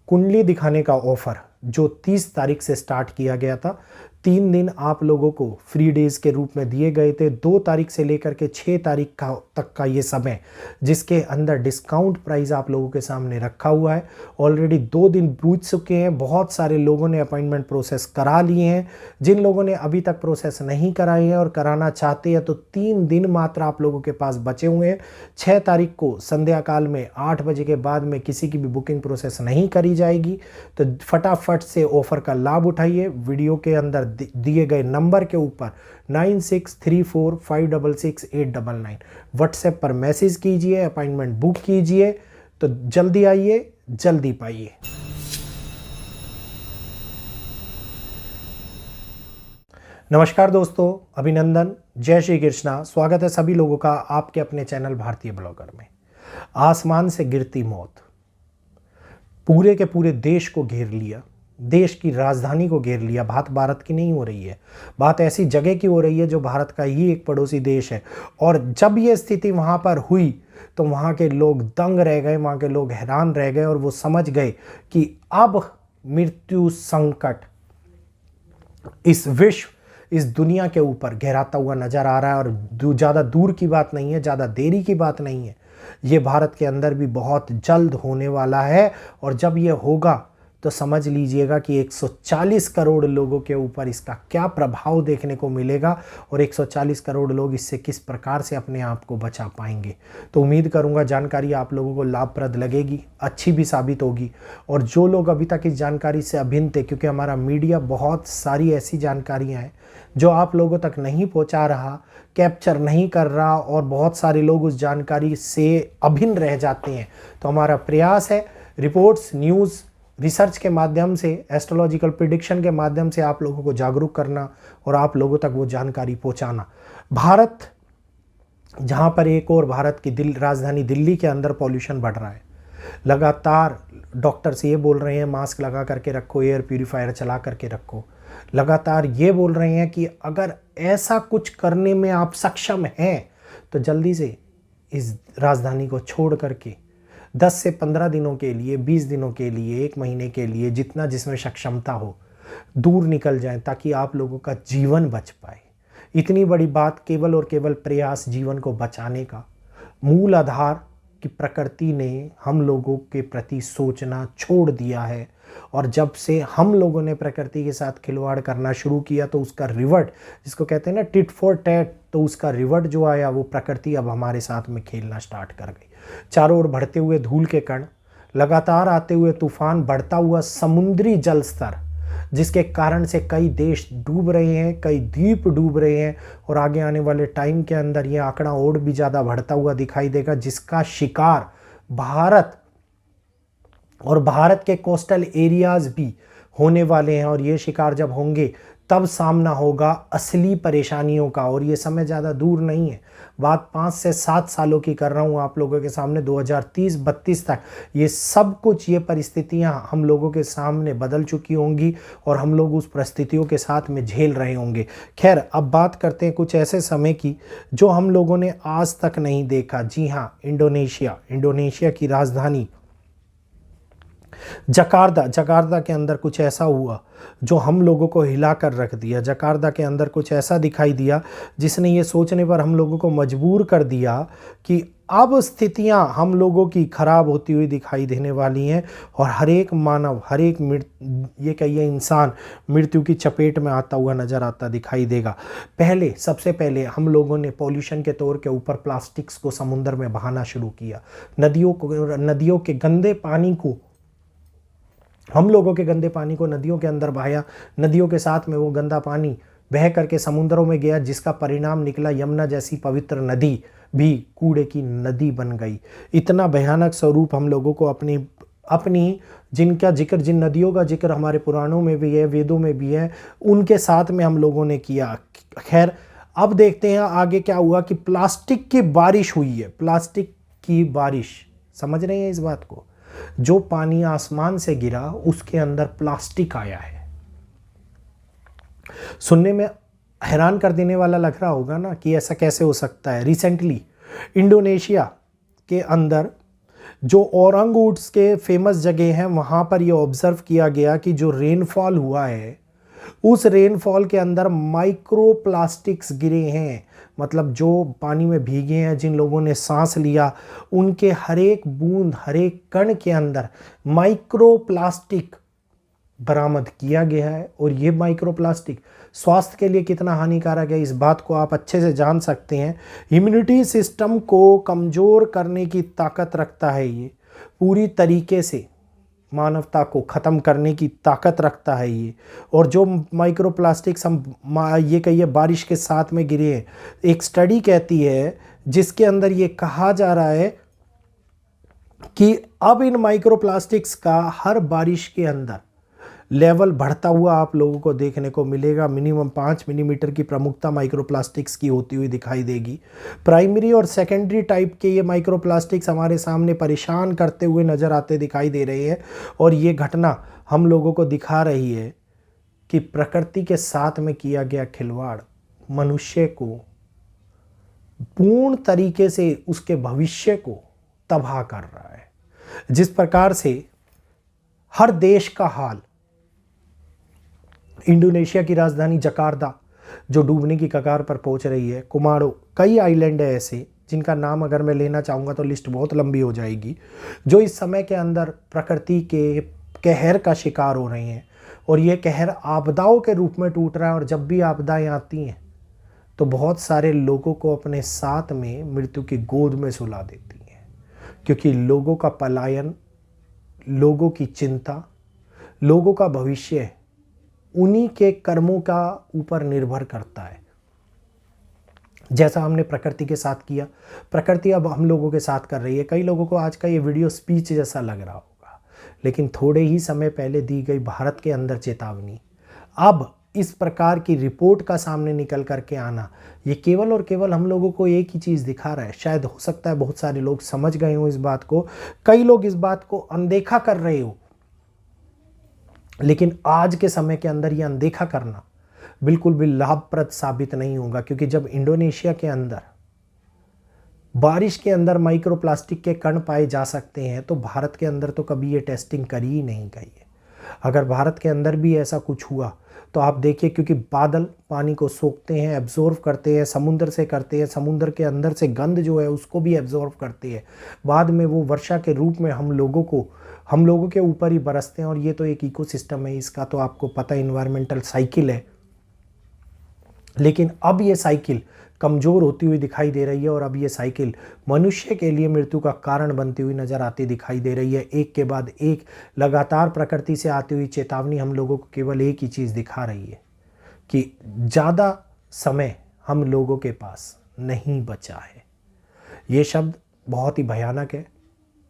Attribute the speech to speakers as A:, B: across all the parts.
A: कुंडली दिखाने का ऑफर जो 30 तारीख से स्टार्ट किया गया था, 3 दिन आप लोगों को फ्री डेज के रूप में दिए गए थे। 2 तारीख से लेकर के 6 तारीख तक का ये समय जिसके अंदर डिस्काउंट प्राइस आप लोगों के सामने रखा हुआ है। ऑलरेडी 2 दिन बीत चुके हैं, बहुत सारे लोगों ने अपॉइंटमेंट प्रोसेस करा लिए हैं। जिन लोगों ने अभी तक प्रोसेस नहीं कराए हैं और कराना चाहते हैं तो 3 दिन मात्र आप लोगों के पास बचे हुए हैं। 6 तारीख को संध्या काल में 8 बजे के बाद में किसी की भी बुकिंग प्रोसेस नहीं करी जाएगी, तो फटाफट से ऑफर का लाभ उठाइए। वीडियो के अंदर दिए गए नंबर के ऊपर 9634566899 व्हाट्सएप पर मैसेज कीजिए, अपॉइंटमेंट बुक कीजिए। तो जल्दी आइए, जल्दी पाइए। नमस्कार दोस्तों, अभिनंदन, जय श्री कृष्णा। स्वागत है सभी लोगों का आपके अपने चैनल भारतीय ब्लॉगर में। आसमान से गिरती मौत पूरे के पूरे देश को घेर लिया, देश की राजधानी को घेर लिया। बात भारत की नहीं हो रही है, बात ऐसी जगह की हो रही है जो भारत का ही एक पड़ोसी देश है। और जब ये स्थिति वहाँ पर हुई तो वहाँ के लोग दंग रह गए, वहाँ के लोग हैरान रह गए और वो समझ गए कि अब मृत्यु संकट इस विश्व, इस दुनिया के ऊपर गहराता हुआ नजर आ रहा है। और ज़्यादा दूर की बात नहीं है, ज़्यादा देरी की बात नहीं है, ये भारत के अंदर भी बहुत जल्द होने वाला है। और जब ये होगा तो समझ लीजिएगा कि 140 करोड़ लोगों के ऊपर इसका क्या प्रभाव देखने को मिलेगा और 140 करोड़ लोग इससे किस प्रकार से अपने आप को बचा पाएंगे। तो उम्मीद करूंगा जानकारी आप लोगों को लाभप्रद लगेगी, अच्छी भी साबित होगी। और जो लोग अभी तक इस जानकारी से अभिन्न थे, क्योंकि हमारा मीडिया बहुत सारी ऐसी जानकारियाँ हैं जो आप लोगों तक नहीं पहुँचा रहा, कैप्चर नहीं कर रहा और बहुत सारे लोग उस जानकारी से अभिन्न रह जाते हैं। तो हमारा प्रयास है रिपोर्ट्स, न्यूज़, रिसर्च के माध्यम से, एस्ट्रोलॉजिकल प्रिडिक्शन के माध्यम से आप लोगों को जागरूक करना और आप लोगों तक वो जानकारी पहुंचाना। भारत, जहां पर एक और भारत की राजधानी दिल्ली के अंदर पॉल्यूशन बढ़ रहा है, लगातार डॉक्टर्स ये बोल रहे हैं मास्क लगा करके रखो, एयर प्यूरिफायर चला करके रखो। लगातार ये बोल रहे हैं कि अगर ऐसा कुछ करने में आप सक्षम हैं तो जल्दी से इस राजधानी को छोड़ करके 10 से 15 दिनों के लिए, 20 दिनों के लिए, 1 महीने के लिए, जितना जिसमें सक्षमता हो, दूर निकल जाएं ताकि आप लोगों का जीवन बच पाए। इतनी बड़ी बात, केवल और केवल प्रयास जीवन को बचाने का। मूल आधार कि प्रकृति ने हम लोगों के प्रति सोचना छोड़ दिया है और जब से हम लोगों ने प्रकृति के साथ खिलवाड़ करना शुरू किया तो उसका रिवर्ट, जिसको कहते हैं ना टिट फॉर टैट, तो उसका रिवर्ट जो आया वो प्रकृति अब हमारे साथ में खेलना स्टार्ट कर गई। चारों ओर बढ़ते हुए धूल के कण, लगातार आते हुए तूफान, बढ़ता हुआ समुद्री जल स्तर, जिसके कारण से कई देश डूब रहे हैं, कई द्वीप डूब रहे हैं। और आगे आने वाले टाइम के अंदर यह आंकड़ा और भी ज़्यादा बढ़ता हुआ दिखाई देगा, जिसका शिकार भारत और भारत के कोस्टल एरियाज भी होने वाले हैं। और ये शिकार जब होंगे तब सामना होगा असली परेशानियों का। और ये समय ज़्यादा दूर नहीं है, बात 5 से 7 सालों की कर रहा हूँ आप लोगों के सामने। 2030-32 तक ये सब कुछ, ये परिस्थितियाँ हम लोगों के सामने बदल चुकी होंगी और हम लोग उस परिस्थितियों के साथ में झेल रहे होंगे। खैर, अब बात करते हैं कुछ ऐसे समय की जो हम लोगों ने आज तक नहीं देखा। जी हाँ, इंडोनेशिया की राजधानी जकार्ता के अंदर कुछ ऐसा हुआ जो हम लोगों को हिला कर रख दिया। जकार्ता के अंदर कुछ ऐसा दिखाई दिया जिसने ये सोचने पर हम लोगों को मजबूर कर दिया कि अब स्थितियां हम लोगों की खराब होती हुई दिखाई देने वाली हैं और हर एक मानव, हर एक ये कहिए इंसान मृत्यु की चपेट में आता हुआ नजर आता दिखाई देगा। सबसे पहले हम लोगों ने पॉल्यूशन के तौर के ऊपर प्लास्टिक्स को समुद्र में बहाना शुरू किया। नदियों के गंदे पानी को, हम लोगों के गंदे पानी को नदियों के अंदर बहाया। नदियों के साथ में वो गंदा पानी बह करके समुद्रों में गया, जिसका परिणाम निकला यमुना जैसी पवित्र नदी भी कूड़े की नदी बन गई। इतना भयानक स्वरूप हम लोगों को अपनी जिन नदियों का जिक्र हमारे पुराणों में भी है, वेदों में भी है, उनके साथ में हम लोगों ने किया। खैर, अब देखते हैं आगे क्या हुआ कि प्लास्टिक की बारिश हुई है। प्लास्टिक की बारिश समझ रहे हैं इस बात को? जो पानी आसमान से गिरा उसके अंदर प्लास्टिक आया है। सुनने में हैरान कर देने वाला लग रहा होगा ना कि ऐसा कैसे हो सकता है। रिसेंटली इंडोनेशिया के अंदर जो ओरंगुट्स के फेमस जगह हैं वहाँ पर ये ऑब्जर्व किया गया कि जो रेनफॉल हुआ है उस रेनफॉल के अंदर माइक्रो प्लास्टिक्स गिरे हैं। मतलब जो पानी में भीगे हैं, जिन लोगों ने सांस लिया, उनके हर एक बूंद, हर एक कण के अंदर माइक्रो प्लास्टिक बरामद किया गया है। और ये माइक्रो प्लास्टिक स्वास्थ्य के लिए कितना हानिकारक है इस बात को आप अच्छे से जान सकते हैं। इम्यूनिटी सिस्टम को कमज़ोर करने की ताकत रखता है ये, पूरी तरीके से मानवता को ख़त्म करने की ताकत रखता है ये। और जो माइक्रो प्लास्टिक्स हम ये कहिए बारिश के साथ में गिरे हैं, एक स्टडी कहती है जिसके अंदर ये कहा जा रहा है कि अब इन माइक्रो प्लास्टिक्स का हर बारिश के अंदर लेवल बढ़ता हुआ आप लोगों को देखने को मिलेगा। मिनिमम 5 मिलीमीटर की प्रमुखता माइक्रोप्लास्टिक्स की होती हुई दिखाई देगी। प्राइमरी और सेकेंडरी टाइप के ये माइक्रोप्लास्टिक्स हमारे सामने परेशान करते हुए नज़र आते दिखाई दे रहे हैं। और ये घटना हम लोगों को दिखा रही है कि प्रकृति के साथ में किया गया खिलवाड़ मनुष्य को पूर्ण तरीके से उसके भविष्य को तबाह कर रहा है। जिस प्रकार से हर देश का हाल, इंडोनेशिया की राजधानी जकार्ता जो डूबने की कगार पर पहुंच रही है, कोमोडो, कई आइलैंड है ऐसे जिनका नाम अगर मैं लेना चाहूँगा तो लिस्ट बहुत लंबी हो जाएगी, जो इस समय के अंदर प्रकृति के कहर का शिकार हो रहे हैं। और ये कहर आपदाओं के रूप में टूट रहा है। और जब भी आपदाएं आती हैं तो बहुत सारे लोगों को अपने साथ में मृत्यु की गोद में सुला देती हैं, क्योंकि लोगों का पलायन, लोगों की चिंता, लोगों का भविष्य उन्हीं के कर्मों का ऊपर निर्भर करता है। जैसा हमने प्रकृति के साथ किया, प्रकृति अब हम लोगों के साथ कर रही है। कई लोगों को आज का ये वीडियो स्पीच जैसा लग रहा होगा, लेकिन थोड़े ही समय पहले दी गई भारत के अंदर चेतावनी, अब इस प्रकार की रिपोर्ट का सामने निकल करके आना, ये केवल और केवल हम लोगों को एक ही चीज़ दिखा रहा है। शायद हो सकता है बहुत सारे लोग समझ गए हों इस बात को, कई लोग इस बात को अनदेखा कर रहे हो, लेकिन आज के समय के अंदर ये अनदेखा करना बिल्कुल भी लाभप्रद साबित नहीं होगा। क्योंकि जब इंडोनेशिया के अंदर बारिश के अंदर माइक्रोप्लास्टिक के कण पाए जा सकते हैं तो भारत के अंदर तो कभी ये टेस्टिंग करी ही नहीं गई है। अगर भारत के अंदर भी ऐसा कुछ हुआ तो आप देखिए, क्योंकि बादल पानी को सोखते हैं, एब्जॉर्व करते हैं, समुद्र से करते हैं, समुद्र के अंदर से गंध जो है उसको भी एब्जॉर्व करते हैं, बाद में वो वर्षा के रूप में हम लोगों के ऊपर ही बरसते हैं। और ये तो एक इकोसिस्टम है, इसका तो आपको पता है, इन्वायरमेंटल साइकिल है। लेकिन अब ये साइकिल कमज़ोर होती हुई दिखाई दे रही है और अब ये साइकिल मनुष्य के लिए मृत्यु का कारण बनती हुई नज़र आती दिखाई दे रही है। एक के बाद एक लगातार प्रकृति से आती हुई चेतावनी हम लोगों को केवल एक ही चीज़ दिखा रही है कि ज़्यादा समय हम लोगों के पास नहीं बचा है। ये शब्द बहुत ही भयानक है,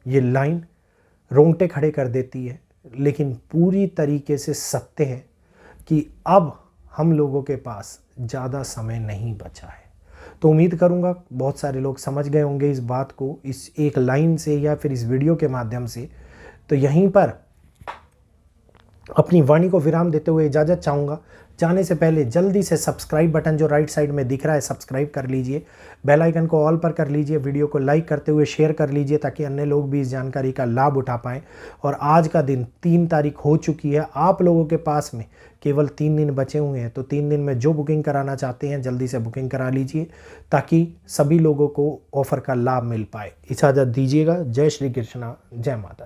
A: ये लाइन रोंगटे खड़े कर देती है, लेकिन पूरी तरीके से सत्य है कि अब हम लोगों के पास ज़्यादा समय नहीं बचा है। तो उम्मीद करूंगा बहुत सारे लोग समझ गए होंगे इस बात को, इस एक लाइन से या फिर इस वीडियो के माध्यम से। तो यहीं पर अपनी वाणी को विराम देते हुए इजाज़त चाहूँगा। जाने से पहले जल्दी से सब्सक्राइब बटन जो राइट साइड में दिख रहा है सब्सक्राइब कर लीजिए, बेल आइकन को ऑल पर कर लीजिए, वीडियो को लाइक करते हुए शेयर कर लीजिए ताकि अन्य लोग भी इस जानकारी का लाभ उठा पाएँ। और आज का दिन 3 तारीख हो चुकी है, आप लोगों के पास में केवल 3 दिन बचे हुए हैं। तो 3 दिन में जो बुकिंग कराना चाहते हैं जल्दी से बुकिंग करा लीजिए ताकि सभी लोगों को ऑफ़र का लाभ मिल पाए। इजाज़त दीजिएगा। जय श्री कृष्णा, जय माता दी।